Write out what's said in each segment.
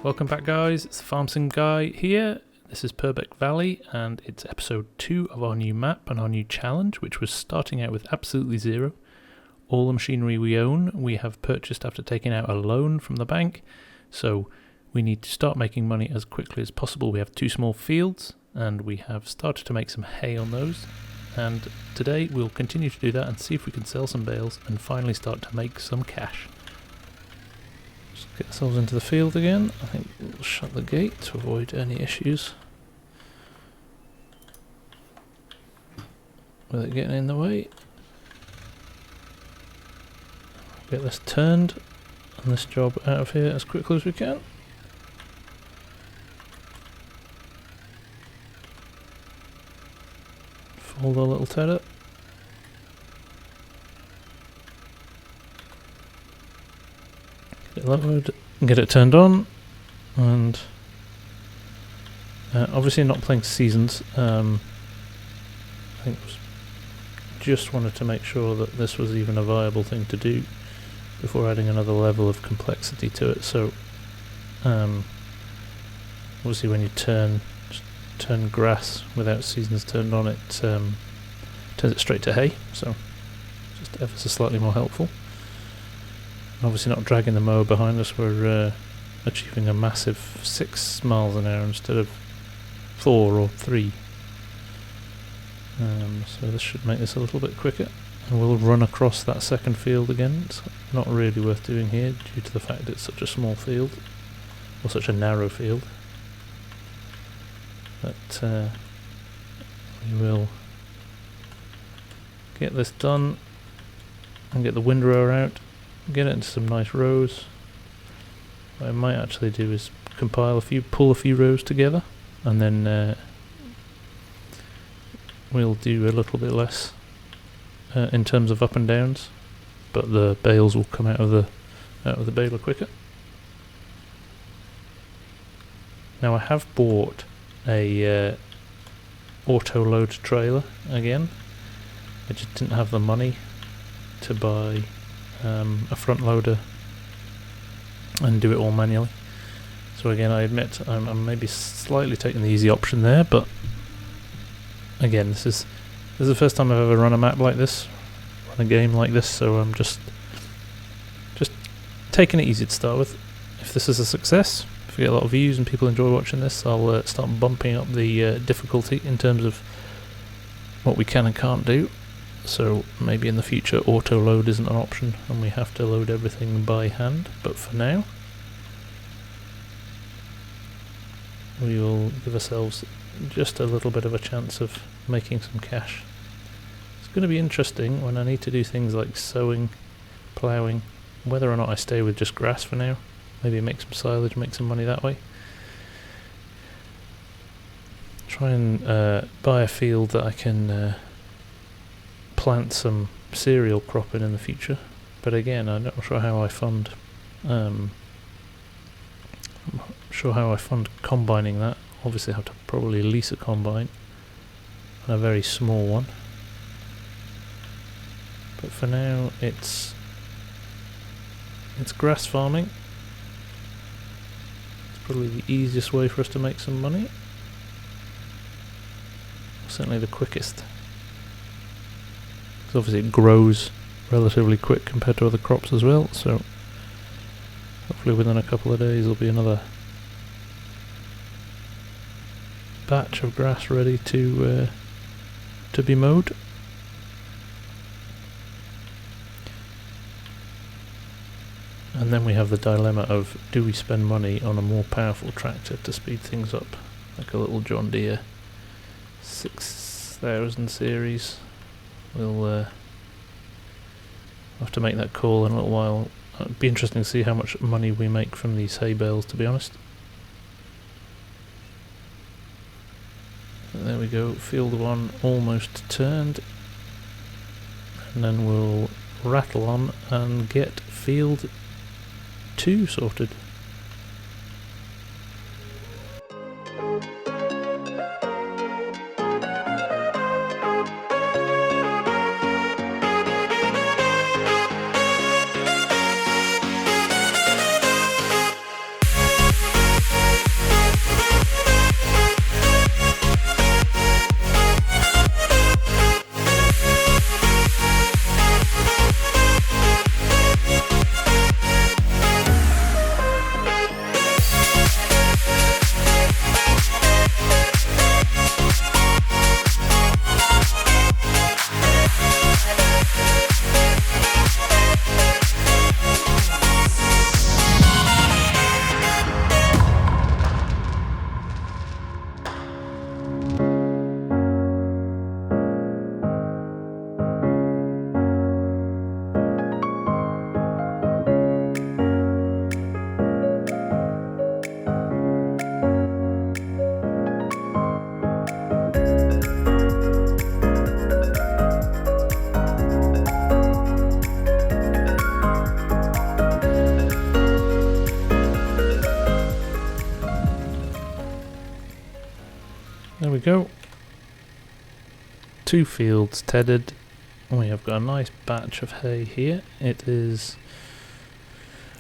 Welcome back, guys. It's the Farmsim guy here. This is Purbeck Valley and it's episode 2 of our new map and our new challenge, which was starting out with absolutely zero. All the machinery we own we have purchased after taking out a loan from the bank, so we need to start making money as quickly as possible. We have 2 small fields and we have started to make some hay on those, and today we'll continue to do that and see if we can sell some bales and finally start to make some cash. Get ourselves into the field again. I think we'll shut the gate to avoid any issues with it getting in the way. Get this turned and this job out of here as quickly as we can. Fold our little tether. Get it lowered and get it turned on, and obviously not playing seasons. I think just wanted to make sure that this was even a viable thing to do before adding another level of complexity to it. So obviously when you turn grass without seasons turned on, it turns it straight to hay, so just ever so slightly more helpful. Obviously not dragging the mower behind us, we're achieving a massive 6 miles an hour instead of 4 or 3. So this should make this a little bit quicker. And we'll run across that second field again. It's not really worth doing here due to the fact it's such a small field, or such a narrow field. But we will get this done and get the windrower out. Get it into some nice rows. What I might actually do is pull a few rows together, and then we'll do a little bit less in terms of up and downs, but the bales will come out of the baler quicker. Now I have bought a auto load trailer again. I just didn't have the money to buy a front loader and do it all manually. So again, I admit I'm maybe slightly taking the easy option there, but again, this is the first time I've ever run a map like this, run a game like this, so I'm just taking it easy to start with. If this is a success, if we get a lot of views and people enjoy watching this, I'll start bumping up the difficulty in terms of what we can and can't do. So maybe in the future auto load isn't an option and we have to load everything by hand, but for now we will give ourselves just a little bit of a chance of making some cash. It's going to be interesting when I need to do things like sowing, ploughing, whether or not I stay with just grass for now. Maybe make some silage, make some money that way. Try and buy a field that I can plant some cereal cropping in the future, but again, I'm not sure how I fund combining that. Obviously I have to probably lease a combine, and a very small one, but for now it's grass farming. It's probably the easiest way for us to make some money, certainly the quickest. Obviously it grows relatively quick compared to other crops as well, so hopefully within a couple of days there'll be another batch of grass ready to be mowed. And then we have the dilemma of, do we spend money on a more powerful tractor to speed things up, like a little John Deere 6000 series. We'll have to make that call in a little while. It'd be interesting to see how much money we make from these hay bales, to be honest. And there we go, field 1 almost turned, and then we'll rattle on and get field 2 sorted. we go. 2 fields tedded. We have got a nice batch of hay here. It is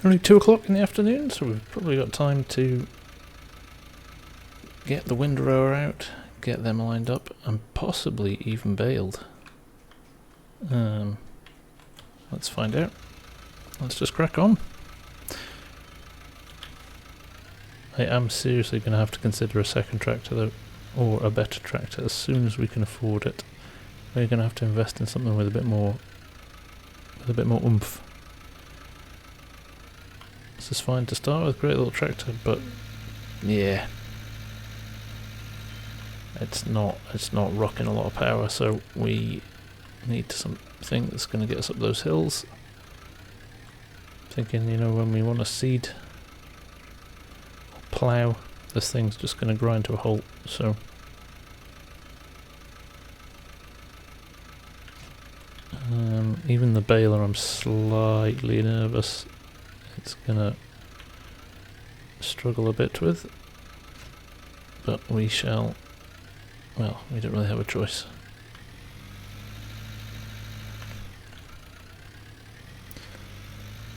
only 2 o'clock in the afternoon, so we've probably got time to get the windrower out, get them lined up, and possibly even baled. Let's find out. Let's just crack on. I am seriously going to have to consider a second tractor though, or a better tractor as soon as we can afford it. We're going to have to invest in something with a bit more oomph. This is fine to start with, great little tractor, but yeah, it's not rocking a lot of power, so we need something that's going to get us up those hills. Thinking, you know, when we want to seed or plough, this thing's just going to grind to a halt, so even the baler I'm slightly nervous it's gonna struggle a bit with, but we shall, well, we don't really have a choice.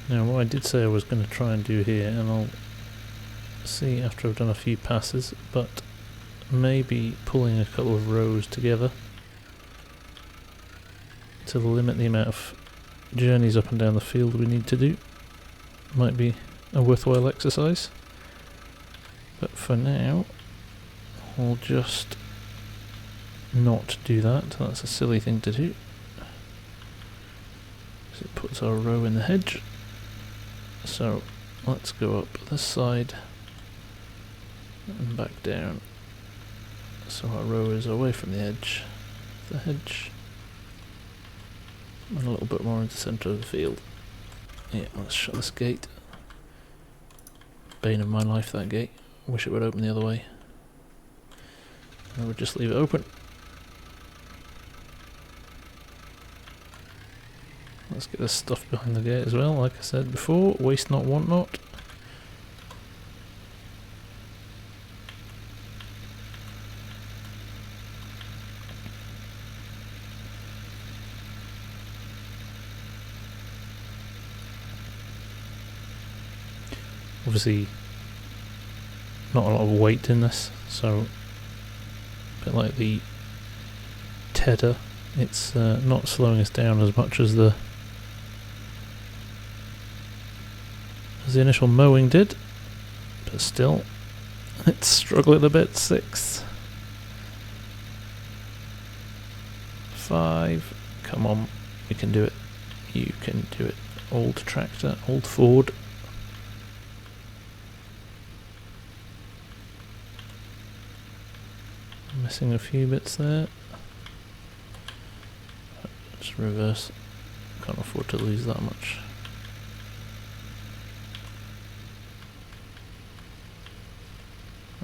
Now what I did say I was going to try and do here, and I'll see after I've done a few passes, but maybe pulling a couple of rows together to limit the amount of journeys up and down the field we need to do might be a worthwhile exercise. But for now, we'll just not do that. That's a silly thing to do. So it puts our row in the hedge. So let's go up this side and back down. So our row is away from the edge of the hedge. And a little bit more into the centre of the field. Yeah, let's shut this gate. Bane of my life, that gate. Wish it would open the other way. And I would just leave it open. Let's get this stuff behind the gate as well, like I said before. Waste not, want not. Obviously not a lot of weight in this, so a bit like the tedder, it's not slowing us down as much as the initial mowing did, but still it's struggling a bit. 6, 5, come on, you can do it, you can do it. Old tractor, old Ford. Missing a few bits there. Just reverse. Can't afford to lose that much.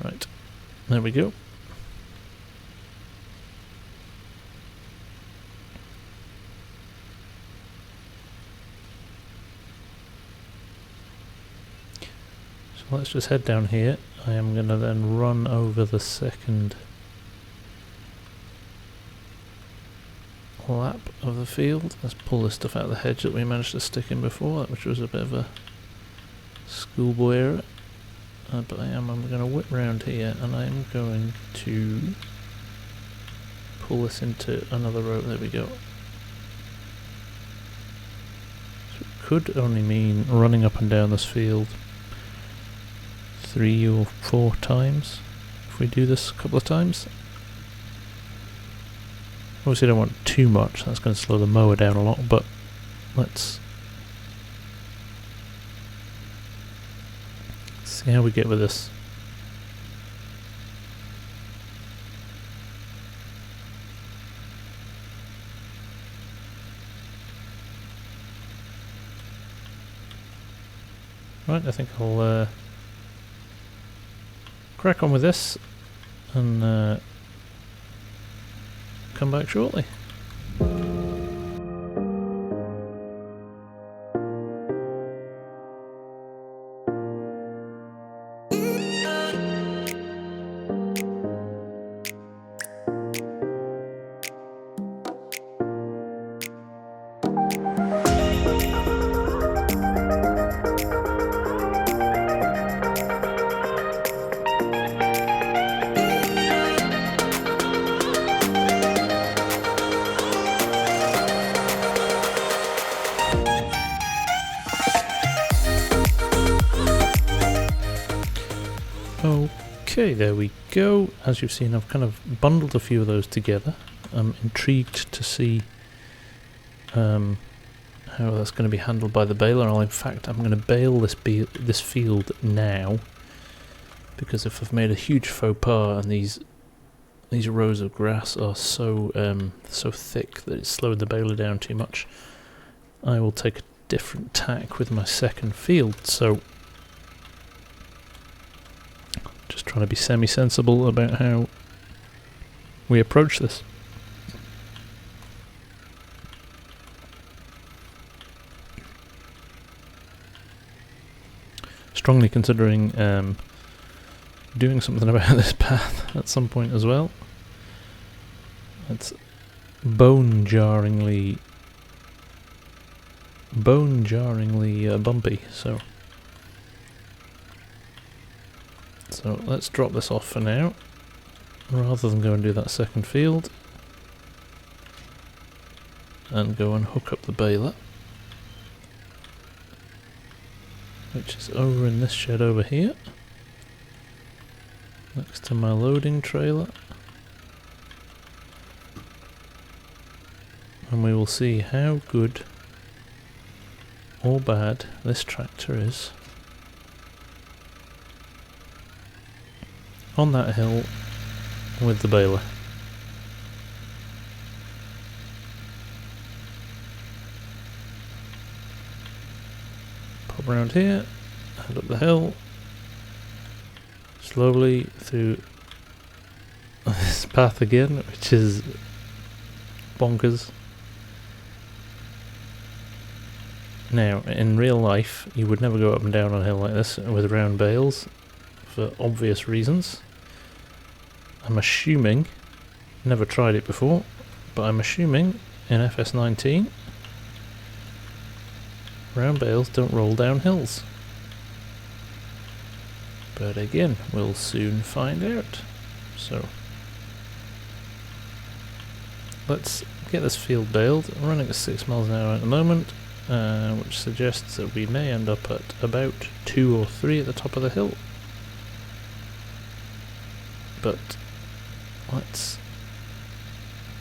Right, there we go. So let's just head down here. I am going to then run over the second lap of the field. Let's pull this stuff out of the hedge that we managed to stick in before, which was a bit of a schoolboy error. But I'm going to whip round here, and I am going to pull this into another row. There we go. So it could only mean running up and down this field 3 or 4 times if we do this a couple of times. Obviously I don't want too much, that's going to slow the mower down a lot, but let's see how we get with this. Right, I think I'll crack on with this and come back shortly. Okay, there we go. As you've seen, I've kind of bundled a few of those together. I'm intrigued to see how that's going to be handled by the baler. In fact, I'm going to bale this field now, because if I've made a huge faux pas and these rows of grass are so thick that it's slowed the baler down too much, I will take a different tack with my second field. So just trying to be semi-sensible about how we approach this. Strongly considering doing something about this path at some point as well. It's bone-jarringly bumpy, so let's drop this off for now, rather than go and do that second field, and go and hook up the baler, which is over in this shed over here, next to my loading trailer. And we will see how good or bad this tractor is on that hill with the baler. Pop around here, head up the hill, slowly through this path again, which is bonkers. Now, in real life, you would never go up and down on a hill like this with round bales, for obvious reasons. I'm assuming, never tried it before, but I'm assuming in FS19, round bales don't roll down hills. But again, we'll soon find out. So, let's get this field baled. I'm running at 6 miles an hour at the moment, which suggests that we may end up at about 2 or 3 at the top of the hill. But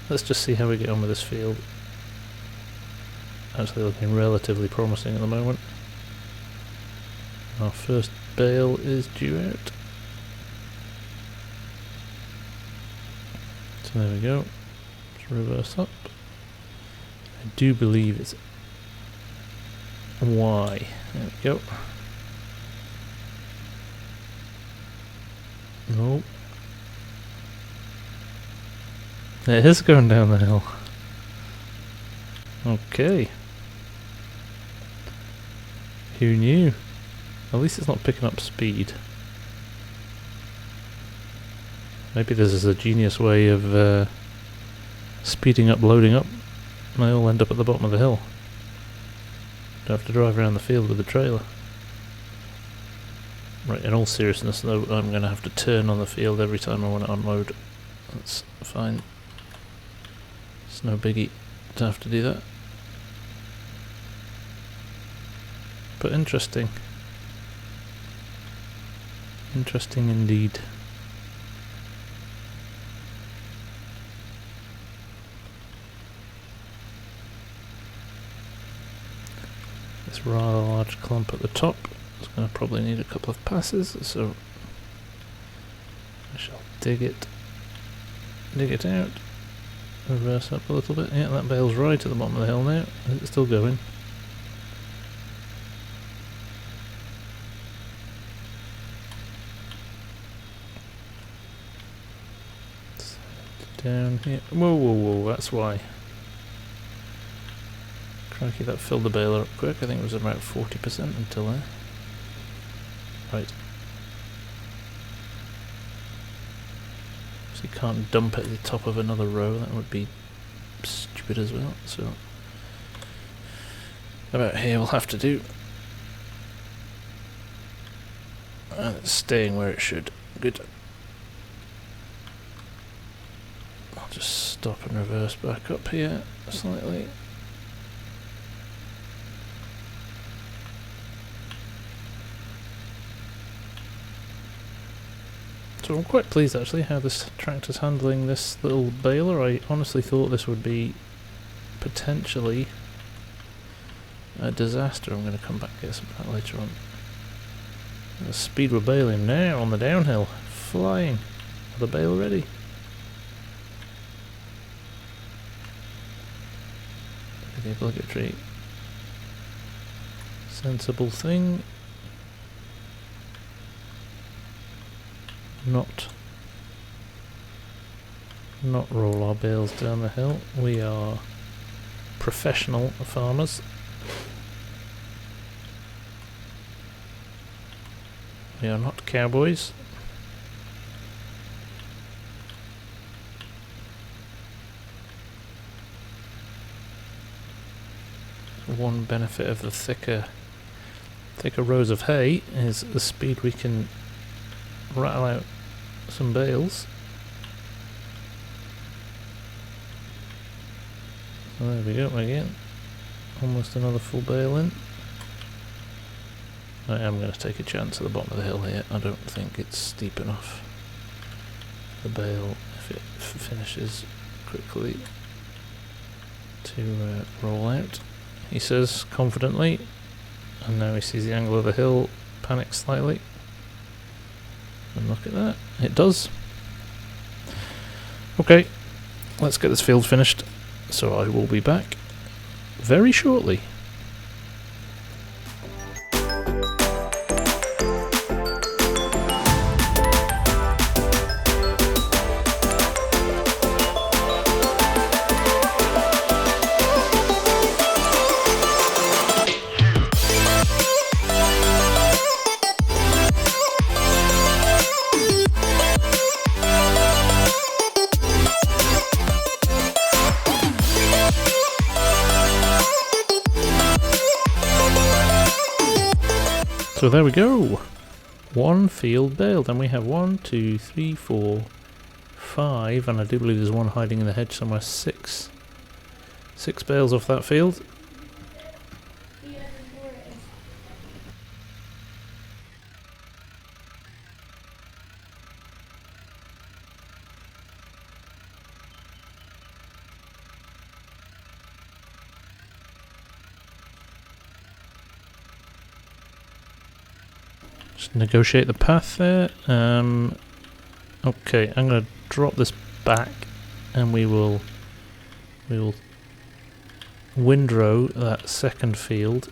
let's just see how we get on with this field. Actually looking relatively promising at the moment. Our first bale is due out. So there we go. Let's reverse up. I do believe it's Y. There we go. Nope. It is going down the hill. Okay. Who knew? At least it's not picking up speed. Maybe this is a genius way of speeding up, loading up, and they all end up at the bottom of the hill. Don't have to drive around the field with the trailer. Right, in all seriousness though, I'm going to have to turn on the field every time I want to unload. That's fine. It's no biggie to have to do that. But interesting. Interesting indeed. This rather large clump at the top is going to probably need a couple of passes, so I shall dig it out, reverse up a little bit. Yeah, that bale's right at the bottom of the hill now. Is it still going? Down here. Whoa, whoa, whoa, that's why. Crikey, that filled the baler up quick. I think it was about 40% until there. Right. So you can't dump it at the top of another row, that would be stupid as well. So about here we'll have to do. And it's staying where it should. Good. I'll just stop and reverse back up here slightly. So I'm quite pleased actually how this tractor's handling this little baler. I honestly thought this would be potentially a disaster. I'm going to come back and get some of that later on. The speed we're baling now on the downhill. Flying. The bale ready. The obligatory sensible thing. Not roll our bales down the hill. We are professional farmers. We are not cowboys. One benefit of the thicker rows of hay is the speed we can rattle out some bales. So there we go again. Almost another full bale in. I am going to take a chance at the bottom of the hill here. I don't think it's steep enough. The bale, if it finishes quickly, to roll out. He says confidently, and now he sees the angle of the hill, panics slightly. And look at that, it does. Okay, let's get this field finished, so I will be back very shortly. So there we go, one field baled, and we have 1, 2, 3, 4, 5, and I do believe there's one hiding in the hedge somewhere, 6 bales off that field. Just negotiate the path there. Okay, I'm going to drop this back, and we will windrow that second field.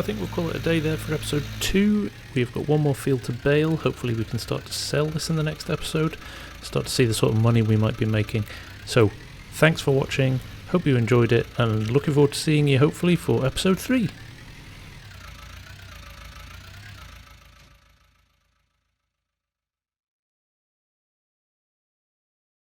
think we'll call it a day there for episode 2. We've got one more field to bale. Hopefully we can start to sell this in the next episode, start to see the sort of money we might be making. So thanks for watching, hope you enjoyed it, and looking forward to seeing you hopefully for episode 3.